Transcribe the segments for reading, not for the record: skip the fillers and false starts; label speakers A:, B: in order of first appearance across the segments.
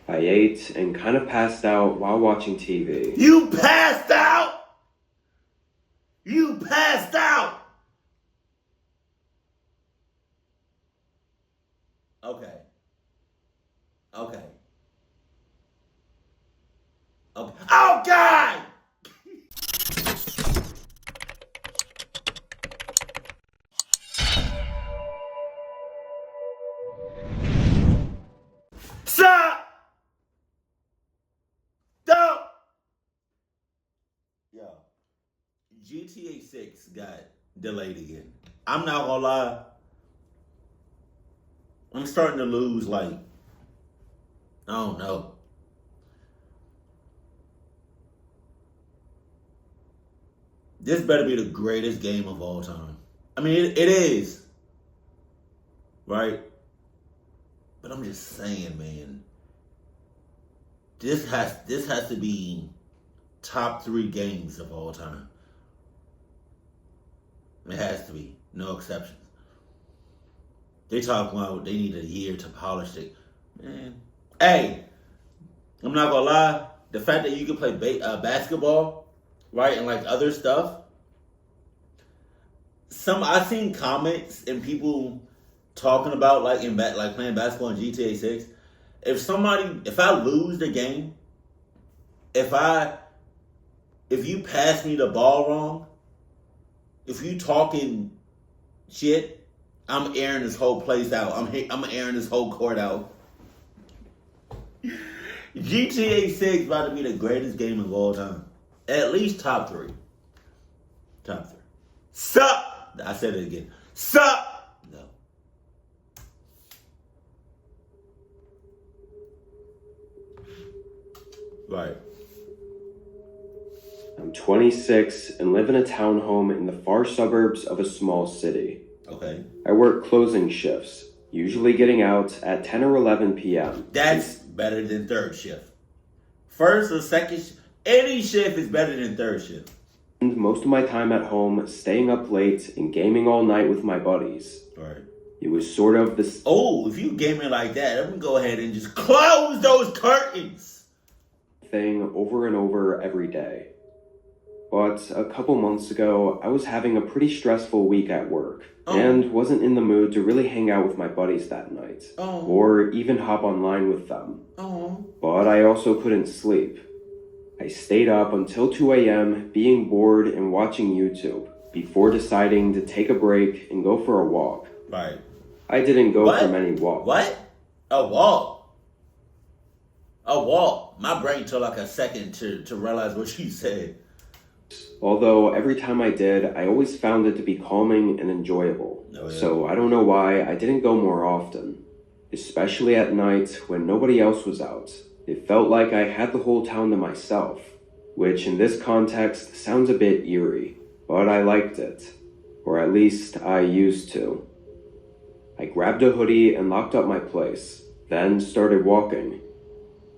A: I ate and kind of passed out while watching TV.
B: You passed out? You passed out! Okay. Okay. Okay. Oh, God! Stop! Don't! Yo, GTA 6 got delayed again. I'm not gonna lie. I'm starting to lose, like, I don't know. This better be the greatest game of all time. I mean, it is. Right? But I'm just saying, man. This has to be top 3 games of all time. It has to be. No exceptions. They talk about they need a year to polish it. Man. Hey, I'm not gonna lie. The fact that you can play basketball, right, and like other stuff. I seen comments and people talking about like playing basketball in GTA 6. If I lose the game, if you pass me the ball wrong, if you talking shit, I'm airing this whole place out. I'm airing this whole court out. GTA 6 about to be the greatest game of all time. At least top 3. Top 3. Sup! I said it again. Sup! No. Right.
A: I'm 26 and live in a townhome in the far suburbs of a small city.
B: Okay.
A: I work closing shifts, usually getting out at 10 or 11 p.m.
B: That's better than third shift. First or second, any shift is better than third shift.
A: And most of my time at home, staying up late and gaming all night with my buddies.
B: Right.
A: It was sort of this.
B: Oh, if you gaming like that, I'm gonna go ahead and just close those curtains.
A: Thing over and over every day. But a couple months ago, I was having a pretty stressful week at work and wasn't in the mood to really hang out with my buddies that night or even hop online with them. But I also couldn't sleep. I stayed up until 2 a.m. being bored and watching YouTube before deciding to take a break and go for a walk.
B: Right.
A: I didn't go for many walks.
B: What? A walk? A walk. My brain took like a second to realize what you said.
A: Although every time I did, I always found it to be calming and enjoyable. Oh, yeah. So I don't know why I didn't go more often. Especially at night when nobody else was out. It felt like I had the whole town to myself, which in this context sounds a bit eerie, but I liked it. Or at least I used to. I grabbed a hoodie and locked up my place, then started walking.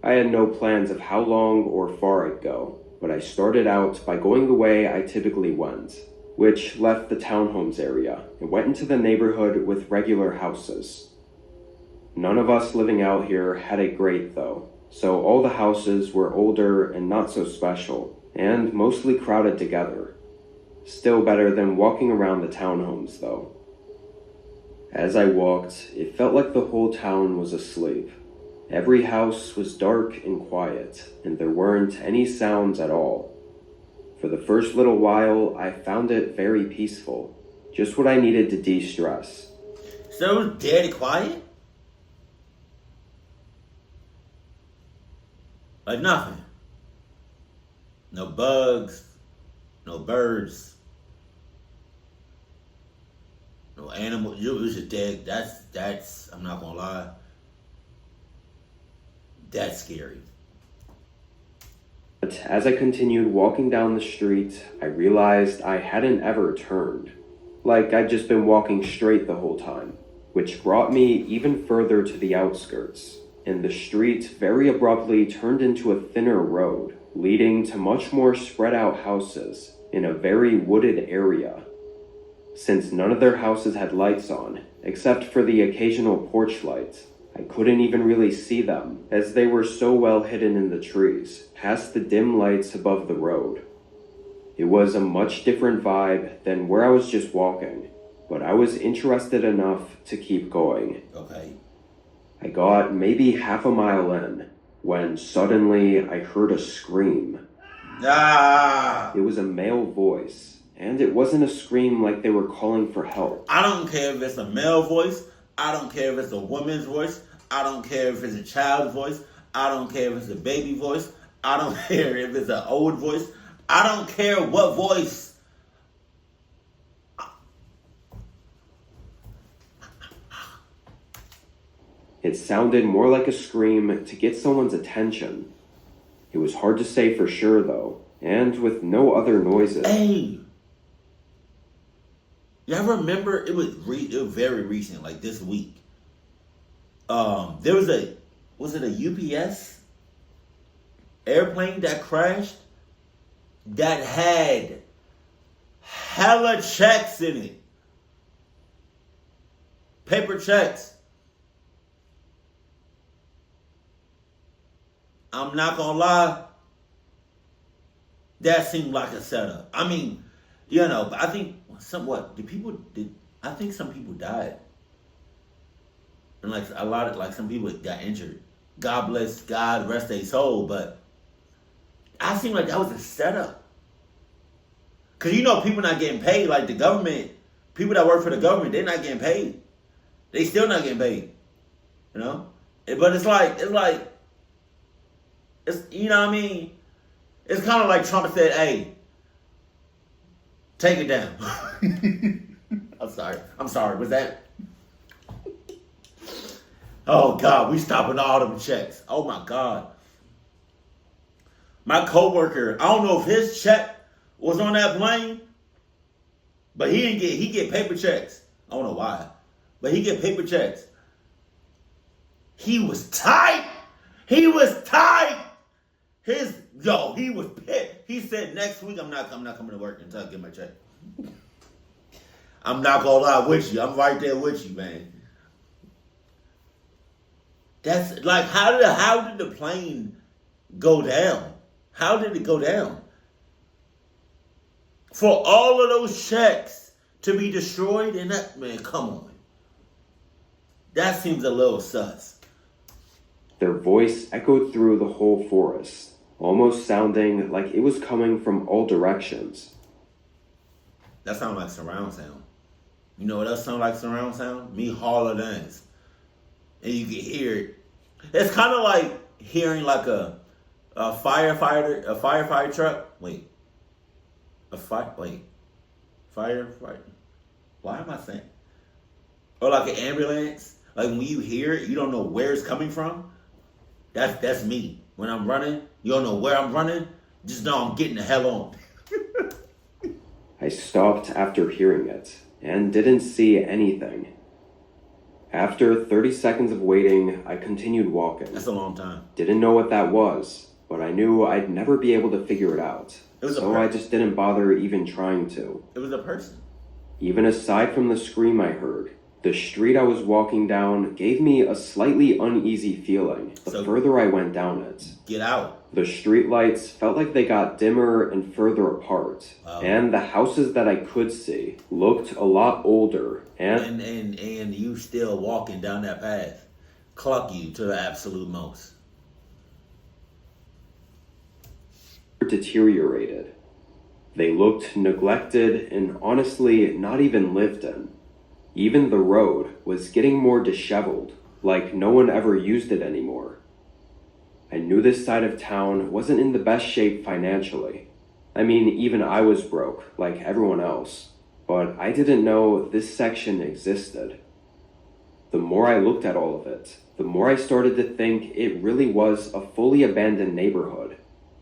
A: I had no plans of how long or far I'd go, but I started out by going the way I typically went, which left the townhomes area and went into the neighborhood with regular houses. None of us living out here had it great though, so all the houses were older and not so special, and mostly crowded together. Still better than walking around the townhomes though. As I walked, it felt like the whole town was asleep. Every house was dark and quiet, and there weren't any sounds at all. For the first little while, I found it very peaceful, just what I needed to de-stress.
B: So it was dead quiet? Like nothing. No bugs, no birds, no animal. It was just dead. That's, I'm not gonna lie. That's scary.
A: But as I continued walking down the street, I realized I hadn't ever turned. Like I'd just been walking straight the whole time, which brought me even further to the outskirts. And the street very abruptly turned into a thinner road, leading to much more spread out houses in a very wooded area. Since none of their houses had lights on, except for the occasional porch light, I I couldn't even really see them, as they were so well hidden in the trees, past the dim lights above the road. It was a much different vibe than where I was just walking, but I was interested enough to keep going.
B: Okay.
A: I got maybe half a mile in, when suddenly I heard a scream.
B: Ah!
A: It was a male voice, and it wasn't a scream like they were calling for help.
B: I don't care if it's a male voice. I don't care if it's a woman's voice. I don't care if it's a child's voice. I don't care if it's a baby voice. I don't care if it's an old voice. I don't care what voice.
A: It sounded more like a scream to get someone's attention. It was hard to say for sure, though, and with no other noises.
B: Hey! Y'all remember, it was very recent, like this week. There was it a UPS airplane that crashed that had hella checks in it. Paper checks. I'm not gonna lie, that seemed like a setup. I mean, but I think I think some people died. And some people got injured. God rest their soul, but I seem like that was a setup. Cause people not getting paid, like the government, people that work for the government, they're not getting paid. They still not getting paid. But it's you know what I mean? It's kind of like Trump said, hey, take it down. I'm sorry. Was that? Oh, God, we stopping all them checks. Oh, my God. My coworker, I don't know if his check was on that plane, but he get paper checks. I don't know why, but he get paper checks. He was tight. He was tight. He was pissed. He said, next week I'm not coming to work until I get my check. I'm not gonna lie with you. I'm right there with you, man. That's like, how did the plane go down? How did it go down? For all of those checks to be destroyed, and that, man, come on. That seems a little sus.
A: Their voice echoed through the whole forest, almost sounding like it was coming from all directions.
B: That sounds like surround sound. You know what else sounds like surround sound? Me holler dance. And you can hear it. It's kind of like hearing like a firefighter truck. Firefighter. Why am I saying? Or like an ambulance. Like when you hear it, you don't know where it's coming from. That's me. When I'm running, you don't know where I'm running. Just know I'm getting the hell on.
A: I stopped after hearing it and didn't see anything. After 30 seconds of waiting, I continued walking.
B: That's a long time.
A: Didn't know what that was, but I knew I'd never be able to figure it out. So I just didn't bother even trying to.
B: It was a person.
A: Even aside from the scream I heard, the street I was walking down gave me a slightly uneasy feeling the further I went down it.
B: Get out.
A: The streetlights felt like they got dimmer and further apart. Wow. And the houses that I could see looked a lot older. And
B: you still walking down that path. Clock you to the absolute most.
A: Deteriorated. They looked neglected and honestly not even lived in. Even the road was getting more disheveled, like no one ever used it anymore. I knew this side of town wasn't in the best shape financially. I mean, even I was broke, like everyone else. But I didn't know this section existed. The more I looked at all of it, the more I started to think it really was a fully abandoned neighborhood,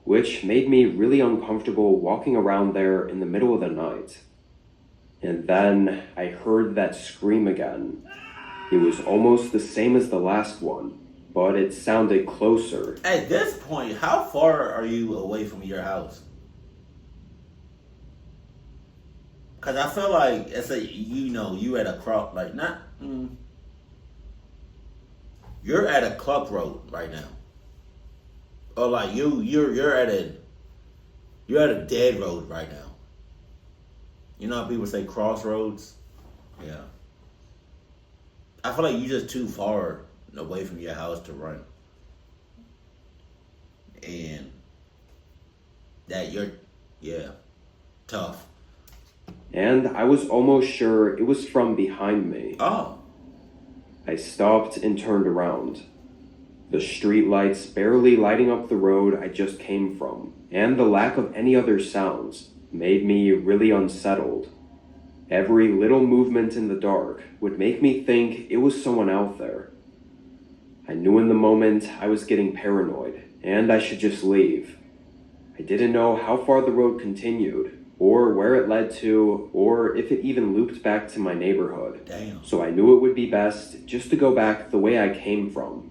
A: which made me really uncomfortable walking around there in the middle of the night. And then I heard that scream again. It was almost the same as the last one, but it sounded closer.
B: At this point, how far are you away from your house? Because I feel like it's you at a cross, like not. You're you're at a cluck road right now. Or like you're at a dead road right now. You know how people say crossroads? Yeah. I feel like you're just too far away from your house to run. And that tough.
A: And I was almost sure it was from behind me.
B: Oh.
A: I stopped and turned around. The street lights barely lighting up the road I just came from, and the lack of any other sounds made me really unsettled. Every little movement in the dark would make me think it was someone out there. I knew in the moment I was getting paranoid, and I should just leave. I didn't know how far the road continued, or where it led to, or if it even looped back to my neighborhood.
B: Damn.
A: So I knew it would be best just to go back the way I came from.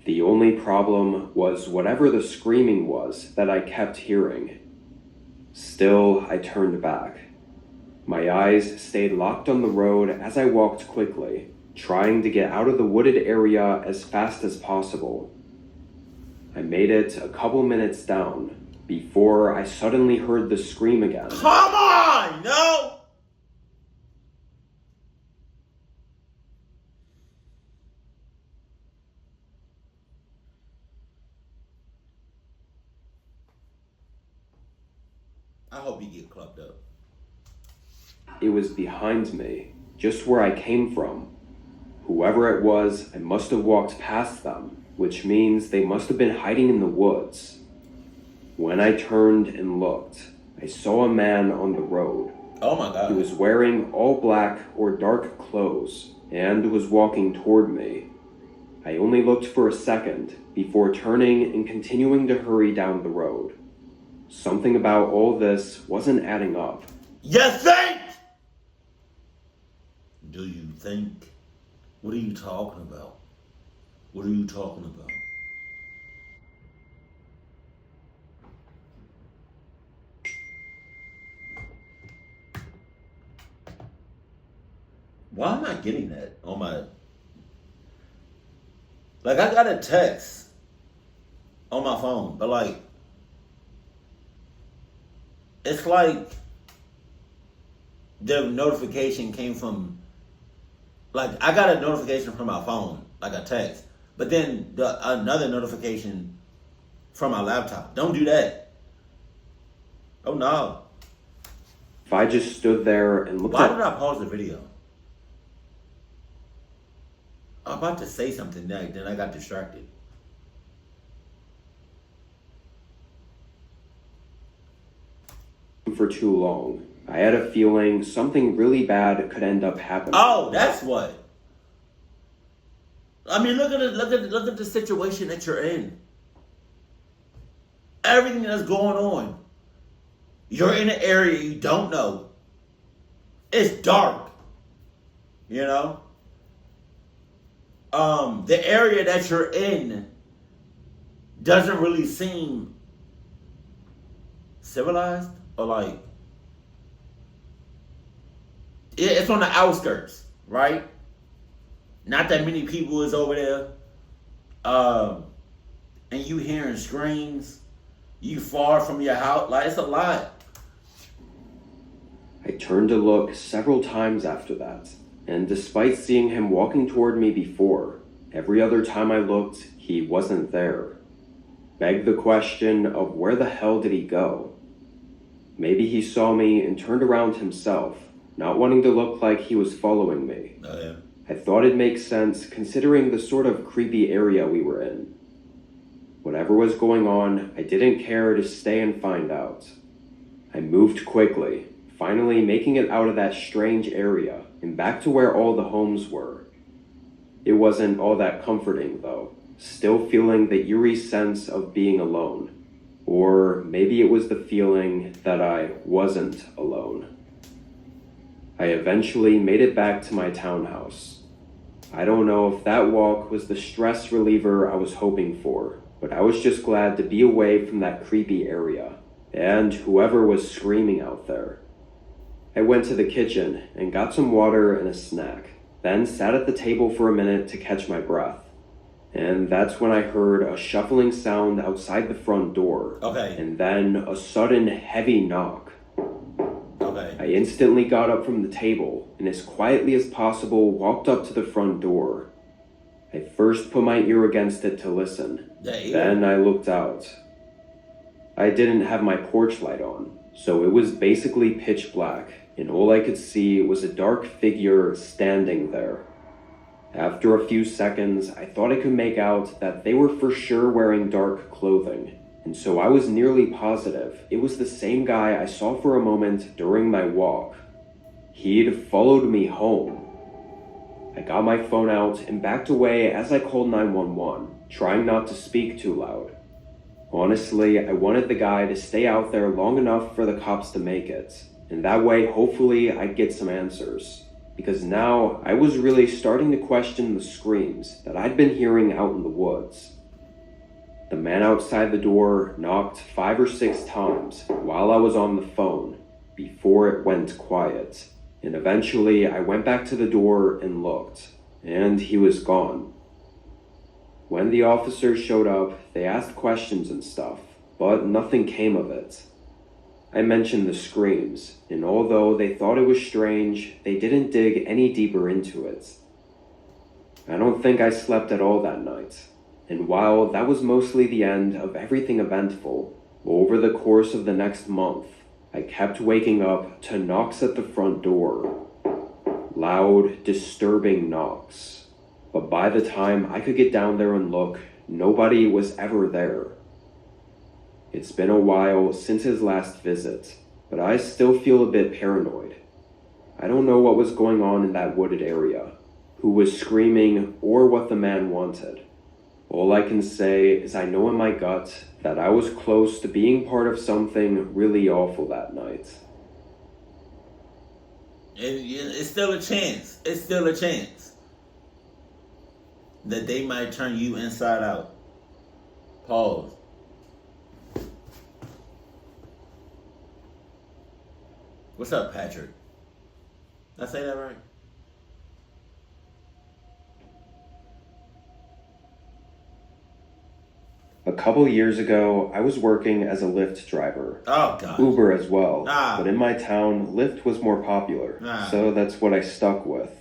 A: The only problem was whatever the screaming was that I kept hearing. Still, I turned back. My eyes stayed locked on the road as I walked quickly, trying to get out of the wooded area as fast as possible. I made it a couple minutes down before I suddenly heard the scream again.
B: Come on, no! I hope you get clubbed up.
A: It was behind me, just where I came from. Whoever it was, I must have walked past them, which means they must have been hiding in the woods. When I turned and looked, I saw a man on the road.
B: Oh my God.
A: He was wearing all black or dark clothes and was walking toward me. I only looked for a second before turning and continuing to hurry down the road. Something about all this wasn't adding up.
B: You think? Do you think? What are you talking about? What are you talking about? Why am I getting that on my... Like, I got a text on my phone, but like, it's like the notification came from, like, I got a notification from my phone, like a text, but then another notification from my laptop. Don't do that. Oh no.
A: If I just stood there and looked
B: Why did I pause the video? I'm about to say something next, then I got distracted.
A: for too long, I had a feeling something really bad could end up happening.
B: Oh, that's what. I mean, look at the situation that you're in. Everything that's going on. You're in an area you don't know. It's dark. You know? The area that you're in doesn't really seem civilized or like it's on the outskirts, right? Not that many people is over there. And you hearing screams. You far from your house. Like, it's a lot.
A: I turned to look several times after that, and despite seeing him walking toward me before, every other time I looked, he wasn't there. Begged the question of where the hell did he go? Maybe he saw me and turned around himself, not wanting to look like he was following me.
B: Oh, yeah.
A: I thought it'd make sense considering the sort of creepy area we were in. Whatever was going on, I didn't care to stay and find out. I moved quickly, finally making it out of that strange area and back to where all the homes were. It wasn't all that comforting, though, still feeling the eerie sense of being alone. Or maybe it was the feeling that I wasn't alone. I eventually made it back to my townhouse. I don't know if that walk was the stress reliever I was hoping for, but I was just glad to be away from that creepy area, and whoever was screaming out there. I went to the kitchen and got some water and a snack, then sat at the table for a minute to catch my breath. And that's when I heard a shuffling sound outside the front door.
B: Okay.
A: And then a sudden heavy knock.
B: Okay.
A: I instantly got up from the table and as quietly as possible walked up to the front door. I first put my ear against it to listen. Then I looked out. I didn't have my porch light on, so it was basically pitch black, and all I could see was a dark figure standing there. After a few seconds, I thought I could make out that they were for sure wearing dark clothing, and so I was nearly positive it was the same guy I saw for a moment during my walk. He'd followed me home. I got my phone out and backed away as I called 911, trying not to speak too loud. Honestly, I wanted the guy to stay out there long enough for the cops to make it, and that way hopefully I'd get some answers. Because now I was really starting to question the screams that I'd been hearing out in the woods. The man outside the door knocked 5 or 6 times while I was on the phone before it went quiet, and eventually I went back to the door and looked, and he was gone. When the officers showed up, they asked questions and stuff, but nothing came of it. I mentioned the screams, and although they thought it was strange, they didn't dig any deeper into it. I don't think I slept at all that night, and while that was mostly the end of everything eventful, over the course of the next month, I kept waking up to knocks at the front door. Loud, disturbing knocks. But by the time I could get down there and look, nobody was ever there. It's been a while since his last visit, but I still feel a bit paranoid. I don't know what was going on in that wooded area, who was screaming, or what the man wanted. All I can say is I know in my gut that I was close to being part of something really awful that night.
B: It's still a chance. It's still a chance that they might turn you inside out. Pause. What's up, Patrick? Did I say that right?
A: A couple years ago, I was working as a Lyft driver.
B: Oh, God.
A: Uber as well. But in my town, Lyft was more popular, so that's what I stuck with.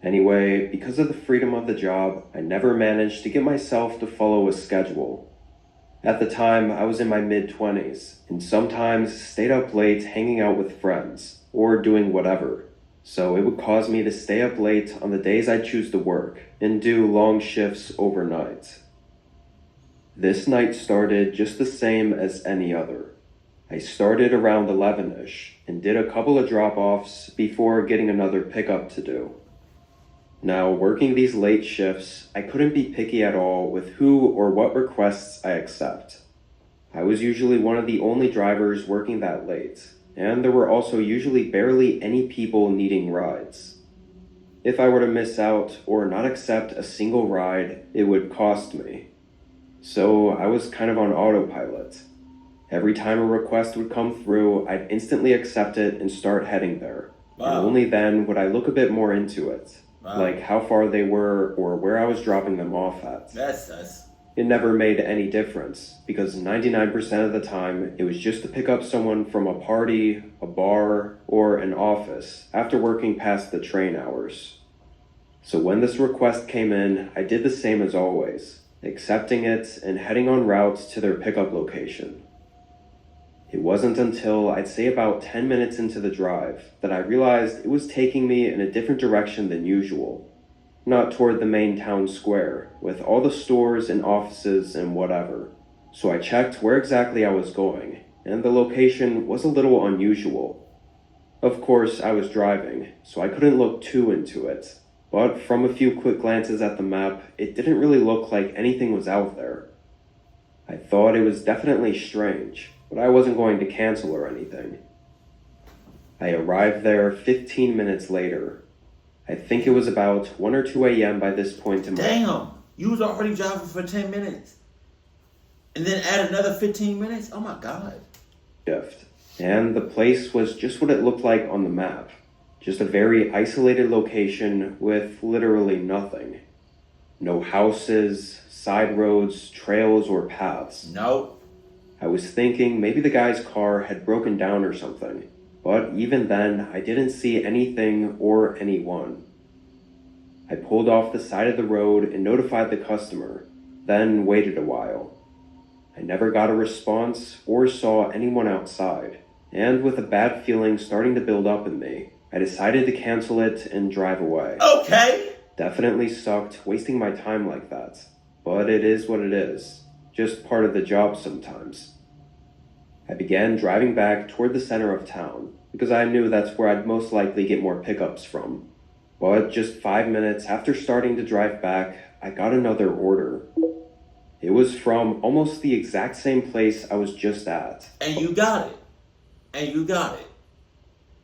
A: Anyway, because of the freedom of the job, I never managed to get myself to follow a schedule. At the time, I was in my mid-20s, and sometimes stayed up late hanging out with friends, or doing whatever. So it would cause me to stay up late on the days I choose to work, and do long shifts overnight. This night started just the same as any other. I started around 11-ish, and did a couple of drop-offs before getting another pickup to do. Now, working these late shifts, I couldn't be picky at all with who or what requests I accept. I was usually one of the only drivers working that late, and there were also usually barely any people needing rides. If I were to miss out or not accept a single ride, it would cost me. So I was kind of on autopilot. Every time a request would come through, I'd instantly accept it and start heading there. Wow. And only then would I look a bit more into it. Wow. Like how far they were or where I was dropping them off at.
B: That's
A: It never made any difference because 99% of the time it was just to pick up someone from a party, a bar, or an office after working past the train hours. So when this request came in, I did the same as always, accepting it and heading en route to their pickup location. It wasn't until I'd say about 10 minutes into the drive that I realized it was taking me in a different direction than usual. Not toward the main town square, with all the stores and offices and whatever. So I checked where exactly I was going, and the location was a little unusual. Of course, I was driving, so I couldn't look too into it. But from a few quick glances at the map, it didn't really look like anything was out there. I thought it was definitely strange, but I wasn't going to cancel or anything. I arrived there 15 minutes later. I think it was about 1 or 2 a.m. by this point in my...
B: Damn! You was already driving for 10 minutes. And then add another 15 minutes? Oh my God.
A: Shift. And the place was just what it looked like on the map. Just a very isolated location with literally nothing. No houses, side roads, trails, or paths.
B: Nope.
A: I was thinking maybe the guy's car had broken down or something, but even then, I didn't see anything or anyone. I pulled off the side of the road and notified the customer, then waited a while. I never got a response or saw anyone outside, and with a bad feeling starting to build up in me, I decided to cancel it and drive away.
B: Okay.
A: Definitely sucked wasting my time like that, but it is what it is. Just part of the job sometimes. I began driving back toward the center of town because I knew that's where I'd most likely get more pickups from. But just 5 minutes after starting to drive back, I got another order. It was from almost the exact same place I was just at.
B: And you got it. And you got it.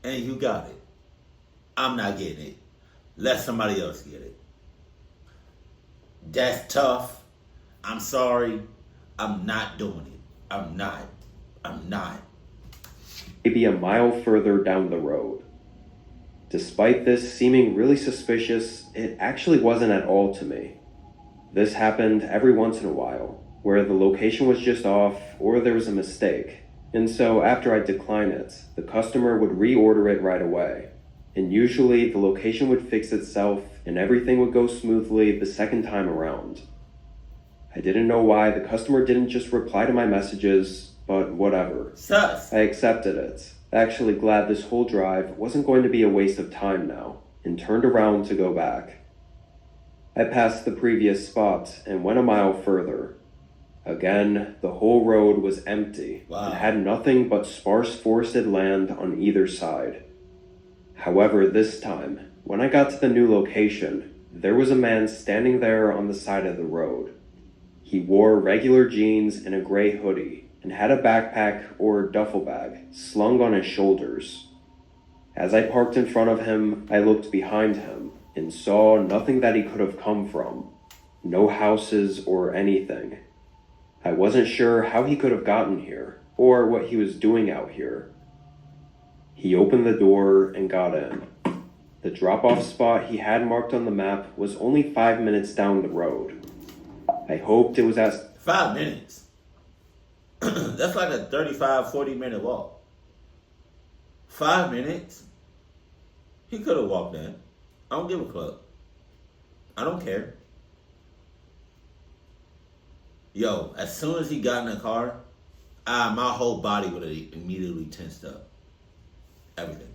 B: And you got it. I'm not getting it. Let somebody else get it. That's tough. I'm sorry. I'm not doing it. I'm not.
A: Maybe a mile further down the road. Despite this seeming really suspicious, it actually wasn't at all to me. This happened every once in a while, where the location was just off or there was a mistake. And so after I'd decline it, the customer would reorder it right away. And usually the location would fix itself and everything would go smoothly the second time around. I didn't know why the customer didn't just reply to my messages, but whatever.
B: Sus.
A: I accepted it, actually glad this whole drive wasn't going to be a waste of time now, and turned around to go back. I passed the previous spot and went a mile further. Again, the whole road was empty and had nothing but sparse forested land on either side. However, this time, when I got to the new location, there was a man standing there on the side of the road. He wore regular jeans and a gray hoodie and had a backpack or duffel bag slung on his shoulders. As I parked in front of him, I looked behind him and saw nothing that he could have come from. No houses or anything. I wasn't sure how he could have gotten here or what he was doing out here. He opened the door and got in. The drop-off spot he had marked on the map was only 5 minutes down the road. I hoped it was as...
B: 5 minutes? That's like a 35, 40-minute walk. 5 minutes? He could have walked in. I don't give a fuck. I don't care. Yo, as soon as he got in the car, my whole body would have immediately tensed up. Everything.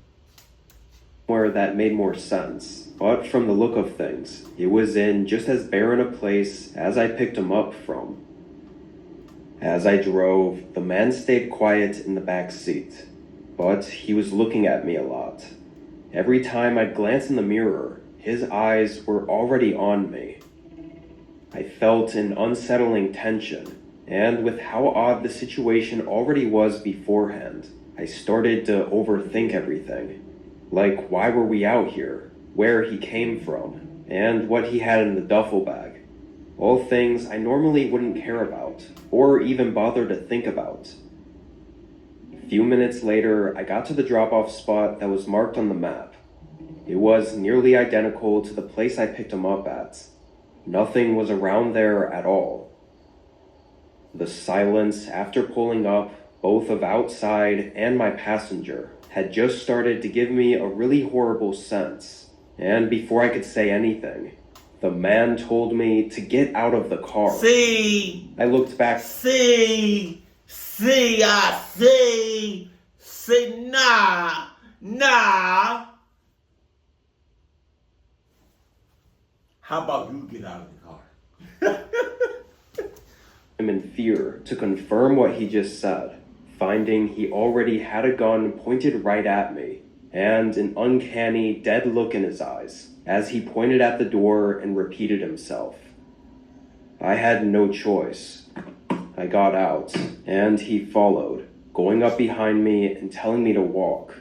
A: Where that made more sense, but from the look of things, it was in just as barren a place as I picked him up from. As I drove, the man stayed quiet in the back seat, but he was looking at me a lot. Every time I'd glance in the mirror, his eyes were already on me. I felt an unsettling tension, and with how odd the situation already was beforehand, I started to overthink everything. Like, why were we out here, where he came from, and what he had in the duffel bag. All things I normally wouldn't care about, or even bother to think about. A few minutes later, I got to the drop-off spot that was marked on the map. It was nearly identical to the place I picked him up at. Nothing was around there at all. The silence after pulling up, both of outside and my passenger, had just started to give me a really horrible sense. And before I could say anything, the man told me to get out of the car.
B: See?
A: I looked back.
B: See, nah. How about you get out of the car?
A: I'm in fear to confirm what he just said, finding he already had a gun pointed right at me, and an uncanny, dead look in his eyes as he pointed at the door and repeated himself. I had no choice. I got out, and he followed, going up behind me and telling me to walk.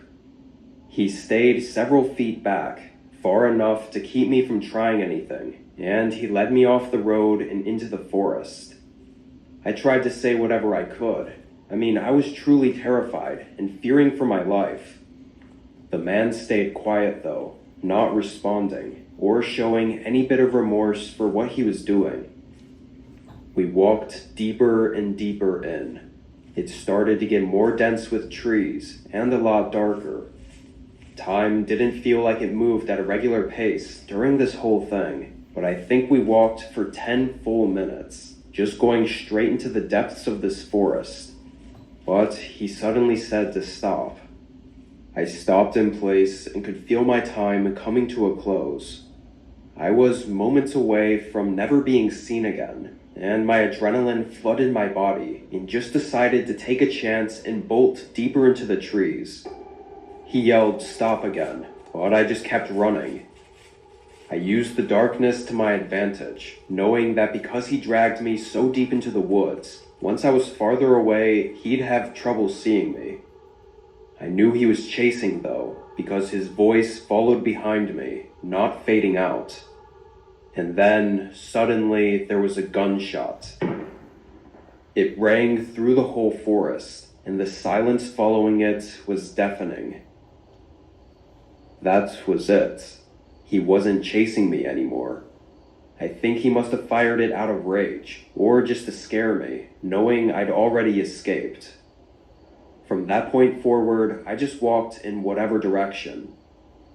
A: He stayed several feet back, far enough to keep me from trying anything, and he led me off the road and into the forest. I tried to say whatever I could. I was truly terrified and fearing for my life. The man stayed quiet though, not responding, or showing any bit of remorse for what he was doing. We walked deeper and deeper in. It started to get more dense with trees and a lot darker. Time didn't feel like it moved at a regular pace during this whole thing, but I think we walked for 10 full minutes, just going straight into the depths of this forest. But he suddenly said to stop. I stopped in place and could feel my time coming to a close. I was moments away from never being seen again, and my adrenaline flooded my body and just decided to take a chance and bolt deeper into the trees. He yelled, "Stop" again, but I just kept running. I used the darkness to my advantage, knowing that because he dragged me so deep into the woods, once I was farther away, he'd have trouble seeing me. I knew he was chasing though, because his voice followed behind me, not fading out. And then, suddenly, there was a gunshot. It rang through the whole forest, and the silence following it was deafening. That was it. He wasn't chasing me anymore. I think he must have fired it out of rage, or just to scare me, knowing I'd already escaped. From that point forward, I just walked in whatever direction.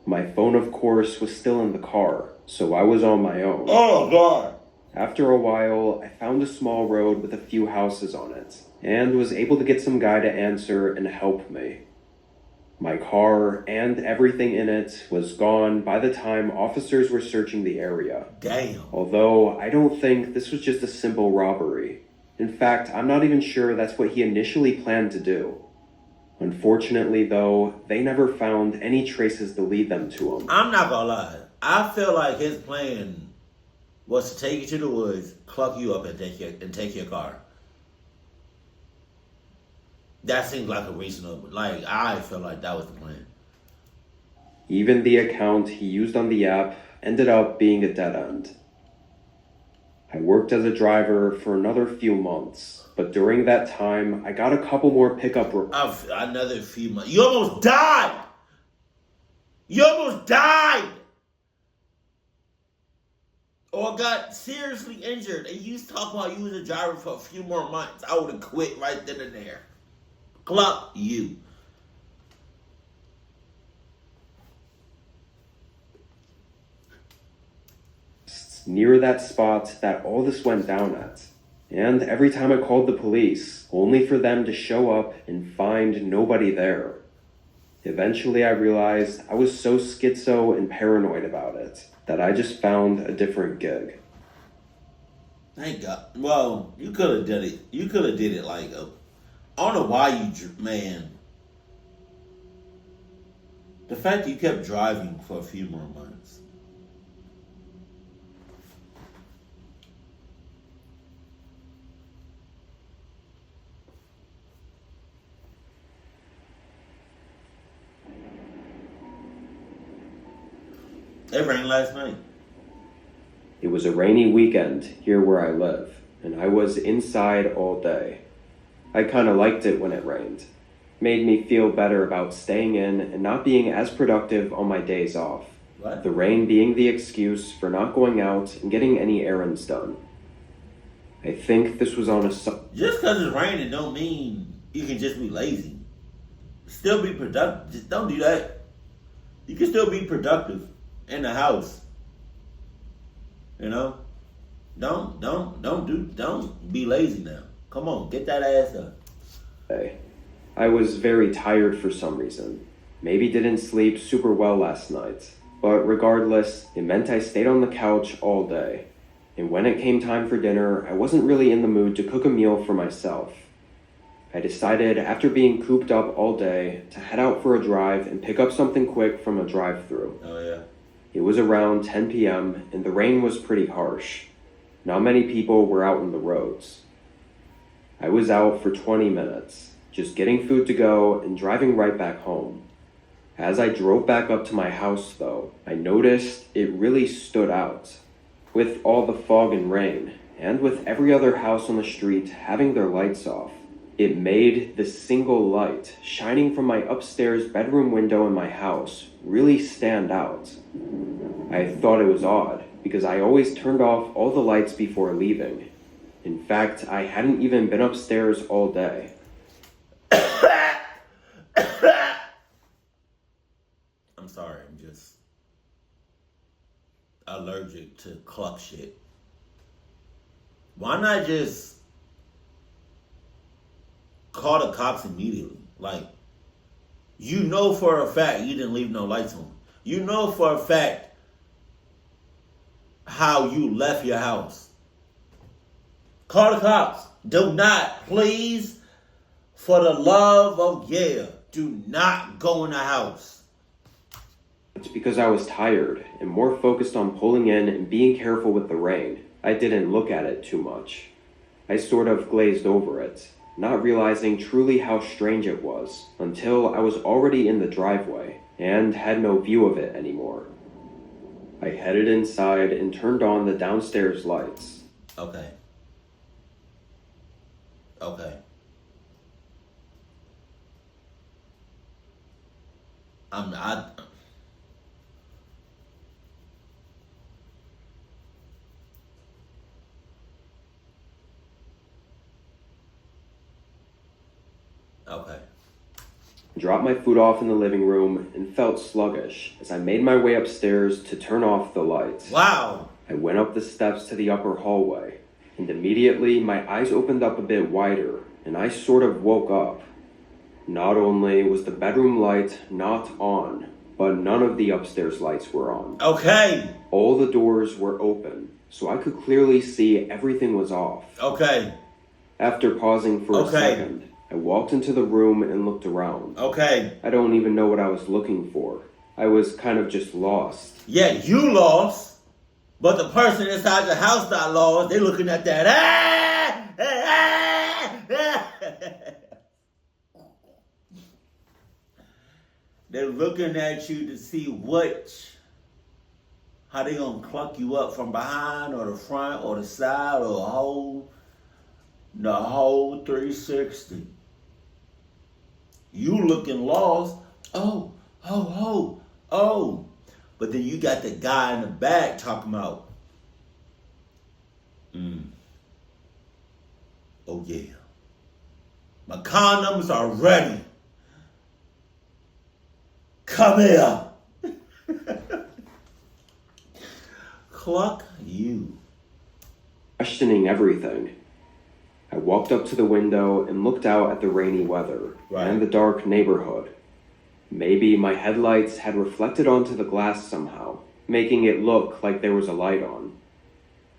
A: My phone, of course, was still in the car, so I was on my own.
B: Oh, God.
A: After a while, I found a small road with a few houses on it, and was able to get some guy to answer and help me. My car and everything in it was gone by the time officers were searching the area.
B: Damn.
A: Although I don't think this was just a simple robbery. In fact, I'm not even sure that's what he initially planned to do. Unfortunately, though, they never found any traces to lead them to him.
B: I'm not gonna lie. I feel like his plan was to take you to the woods, cluck you up, and take your car. That seems like a reasonable. Like, I feel like that was the plan.
A: Even the account he used on the app ended up being a dead end. I worked as a driver for another few months, but during that time, I got a couple more pickup.
B: Another few months. You almost died! You almost died! Or got seriously injured, and you talking about you was a driver for a few more months. I would have quit right then and there. Cluck you.
A: Near that spot that all this went down at. And every time I called the police, only for them to show up and find nobody there. Eventually I realized I was so schizo and paranoid about it that I just found a different gig.
B: Thank God. Well, you could have did it. You could have did it like I don't know why man. The fact that you kept driving for a few more months. It rained last night.
A: It was a rainy weekend here where I live, and I was inside all day. I kinda liked it when it rained. Made me feel better about staying in and not being as productive on my days off.
B: What?
A: The rain being the excuse for not going out and getting any errands done. I think this was on a...
B: Just because it's raining don't mean you can just be lazy. Still be productive. Just don't do that. You can still be productive in the house. You know? Don't be lazy now. Come on, get that ass up.
A: I was very tired for some reason. Maybe didn't sleep super well last night. But regardless, it meant I stayed on the couch all day. And when it came time for dinner, I wasn't really in the mood to cook a meal for myself. I decided, after being cooped up all day, to head out for a drive and pick up something quick from a drive-thru.
B: Oh, yeah.
A: It was around 10 p.m. and the rain was pretty harsh. Not many people were out on the roads. I was out for 20 minutes, just getting food to go and driving right back home. As I drove back up to my house, though, I noticed it really stood out. With all the fog and rain, and with every other house on the street having their lights off, It made the single light shining from my upstairs bedroom window in my house really stand out. I thought it was odd because I always turned off all the lights before leaving. In fact, I hadn't even been upstairs all day.
B: I'm sorry, I'm just allergic to cluck shit. Why not just call the cops immediately? Like, you know for a fact you didn't leave no lights on. You know for a fact how you left your house. Call the cops. Do not, please, for the love of yeah, do not go in the house.
A: It's because I was tired and more focused on pulling in and being careful with the rain. I didn't look at it too much. I sort of glazed over it, not realizing truly how strange it was until I was already in the driveway and had no view of it anymore. I headed inside and turned on the downstairs lights.
B: Okay. I'm not. Okay.
A: Dropped my food off in the living room and felt sluggish as I made my way upstairs to turn off the lights.
B: Wow.
A: I went up the steps to the upper hallway, and immediately my eyes opened up a bit wider, and I sort of woke up. Not only was the bedroom light not on, but none of the upstairs lights were on.
B: Okay.
A: All the doors were open, so I could clearly see everything was off.
B: Okay.
A: After pausing for a second, I walked into the room and looked around.
B: Okay.
A: I don't even know what I was looking for. I was kind of just lost.
B: Yeah, you lost, but the person inside the house not lost. They looking at that. They're looking at you to see how they gonna cluck you up from behind or the front or the side or the whole 360. You looking lost. Oh. But then you got the guy in the back talking about, oh yeah, my condoms are ready. Come here. Cluck you.
A: Questioning everything. I walked up to the window and looked out at the rainy weather and the dark neighborhood. Maybe my headlights had reflected onto the glass somehow, making it look like there was a light on.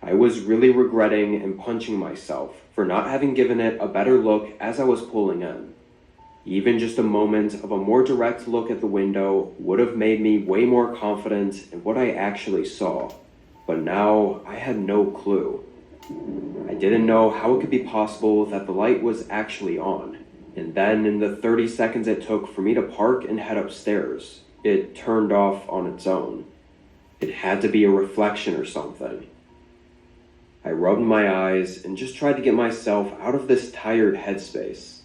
A: I was really regretting and punching myself for not having given it a better look as I was pulling in. Even just a moment of a more direct look at the window would have made me way more confident in what I actually saw. But now I had no clue. I didn't know how it could be possible that the light was actually on. And then in the 30 seconds it took for me to park and head upstairs, it turned off on its own. It had to be a reflection or something. I rubbed my eyes and just tried to get myself out of this tired headspace.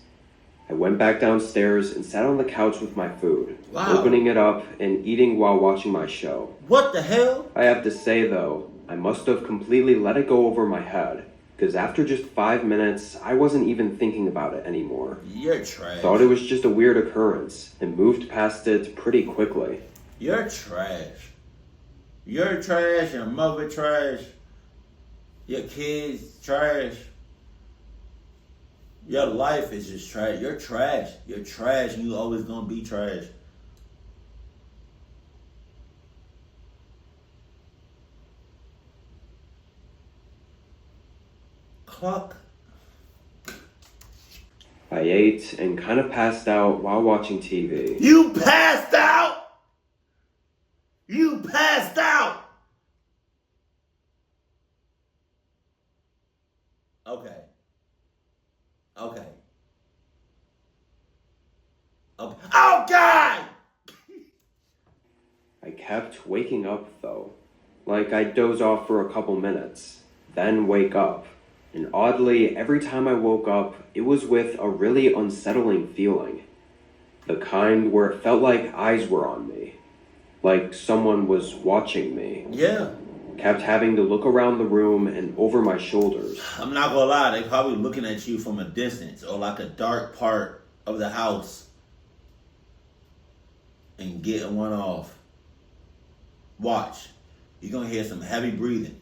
A: I went back downstairs and sat on the couch with my food, opening it up and eating while watching my show.
B: What the hell?
A: I have to say though, I must have completely let it go over my head, because after just 5 minutes, I wasn't even thinking about it anymore.
B: You're trash.
A: Thought it was just a weird occurrence and moved past it pretty quickly.
B: You're trash. You're trash, your mother trash, your kids trash. Your life is just trash. You're trash. You're trash and you always gonna be trash. Cluck.
A: I ate and kind of passed out while watching TV.
B: You passed out? You passed out! Okay. Oh, God!
A: I kept waking up, though. Like I'd doze off for a couple minutes, then wake up. And oddly, every time I woke up, it was with a really unsettling feeling. The kind where it felt like eyes were on me, like someone was watching me.
B: Yeah.
A: Kept having to look around the room and over my shoulders.
B: I'm not gonna lie, they probably looking at you from a distance or like a dark part of the house and getting one off. Watch. You're gonna hear some heavy breathing.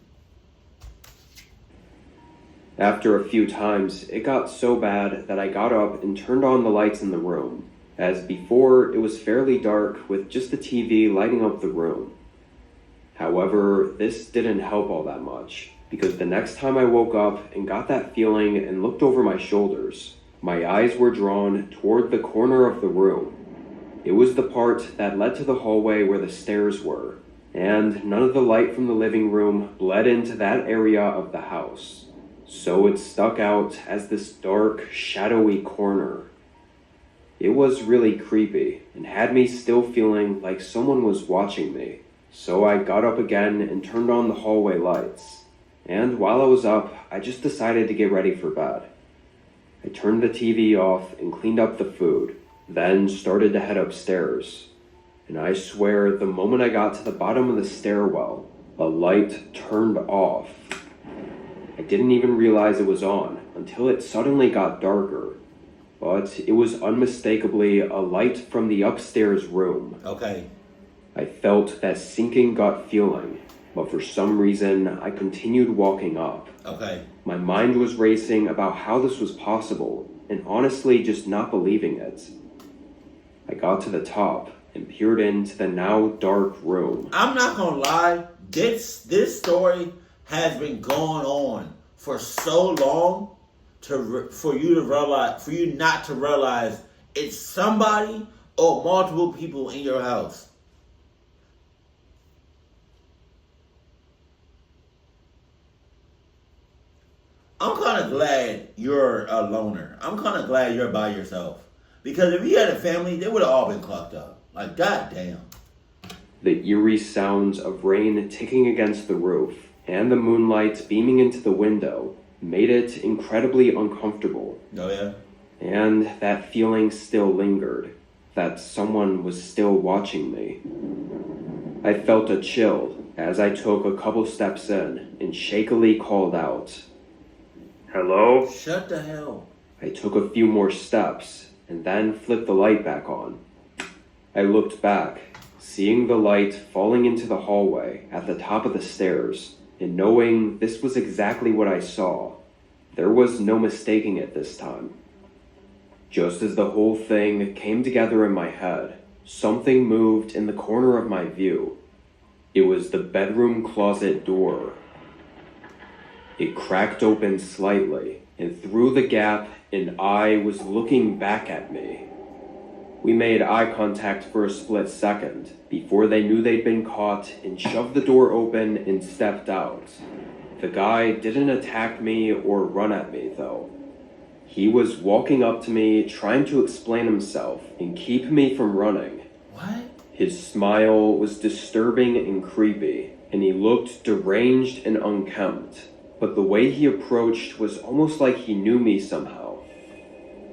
A: After a few times, it got so bad that I got up and turned on the lights in the room. As before, it was fairly dark with just the TV lighting up the room. However, this didn't help all that much, because the next time I woke up and got that feeling and looked over my shoulders, my eyes were drawn toward the corner of the room. It was the part that led to the hallway where the stairs were, and none of the light from the living room bled into that area of the house. So it stuck out as this dark, shadowy corner. It was really creepy and had me still feeling like someone was watching me. So I got up again and turned on the hallway lights. And while I was up, I just decided to get ready for bed. I turned the TV off and cleaned up the food, then started to head upstairs. And I swear, the moment I got to the bottom of the stairwell, a light turned off. I didn't even realize it was on until it suddenly got darker. But it was unmistakably a light from the upstairs room.
B: Okay.
A: I felt that sinking gut feeling, but for some reason, I continued walking up.
B: Okay.
A: My mind was racing about how this was possible, and honestly just not believing it. I got to the top and peered into the now dark room.
B: I'm not gonna lie, this story has been going on for so long for you not to realize it's somebody or multiple people in your house. I'm kind of glad you're a loner. I'm kind of glad you're by yourself. Because if you had a family, they would have all been clocked up. Like, goddamn.
A: The eerie sounds of rain ticking against the roof and the moonlight beaming into the window made it incredibly uncomfortable.
B: Oh, yeah?
A: And that feeling still lingered, that someone was still watching me. I felt a chill as I took a couple steps in and shakily called out, "Hello?"
B: Shut the hell.
A: I took a few more steps and then flipped the light back on. I looked back, seeing the light falling into the hallway at the top of the stairs, and knowing this was exactly what I saw. There was no mistaking it this time. Just as the whole thing came together in my head, something moved in the corner of my view. It was the bedroom closet door. It cracked open slightly, and through the gap, an eye was looking back at me. We made eye contact for a split second before they knew they'd been caught and shoved the door open and stepped out. The guy didn't attack me or run at me, though. He was walking up to me, trying to explain himself and keep me from running.
B: What?
A: His smile was disturbing and creepy, and he looked deranged and unkempt. But the way he approached was almost like he knew me somehow.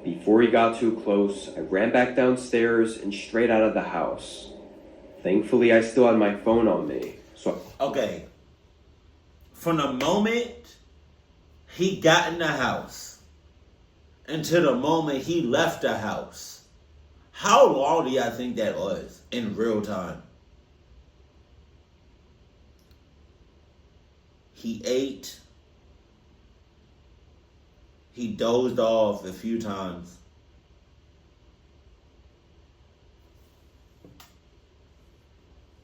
A: Before he got too close, I ran back downstairs and straight out of the house. Thankfully, I still had my phone on me, so...
B: Okay. From the moment he got in the house until the moment he left the house, how long do y'all think that was in real time? He ate. He dozed off a few times.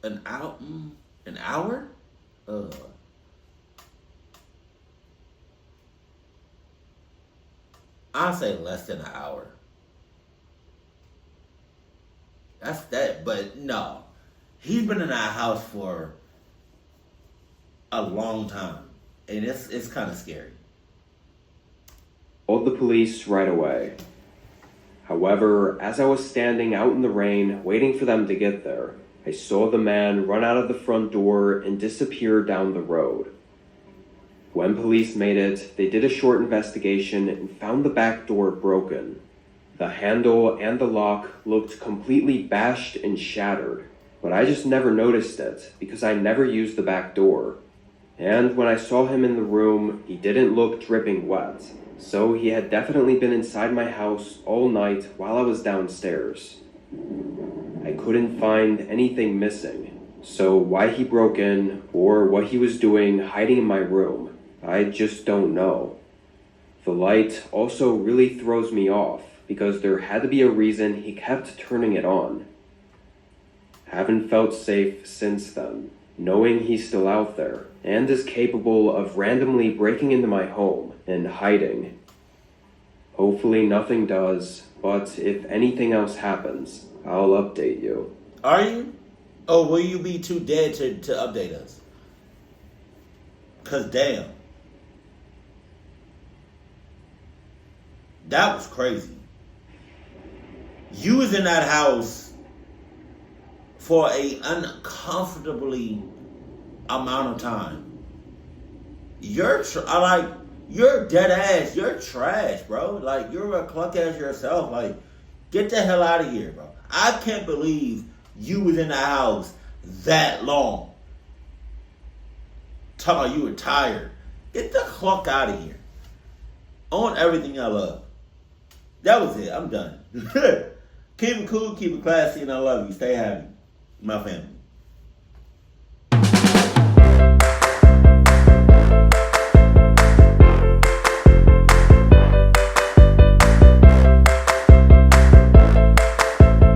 B: An hour? I'll say less than an hour. That's that, but no. He's been in our house for a long time. And it's kind of scary.
A: Called the police right away. However, as I was standing out in the rain, waiting for them to get there, I saw the man run out of the front door and disappear down the road. When police made it, they did a short investigation and found the back door broken. The handle and the lock looked completely bashed and shattered, but I just never noticed it because I never used the back door. And when I saw him in the room, he didn't look dripping wet, so he had definitely been inside my house all night while I was downstairs. I couldn't find anything missing, so why he broke in or what he was doing hiding in my room, I just don't know. The light also really throws me off because there had to be a reason he kept turning it on. Haven't felt safe since then, knowing he's still out there and is capable of randomly breaking into my home and hiding. Hopefully nothing does, but if anything else happens, I'll update you.
B: Are you? Or will you be too dead to update us? Because damn. That was crazy. You was in that house for a uncomfortably amount of time. You're dead ass. You're trash, bro. Like, you're a cluck ass yourself. Like, get the hell out of here, bro. I can't believe you was in the house that long. Talking about you were tired. Get the cluck out of here. On everything I love. That was it. I'm done. Keep it cool, keep it classy, and I love you. Stay happy. My family.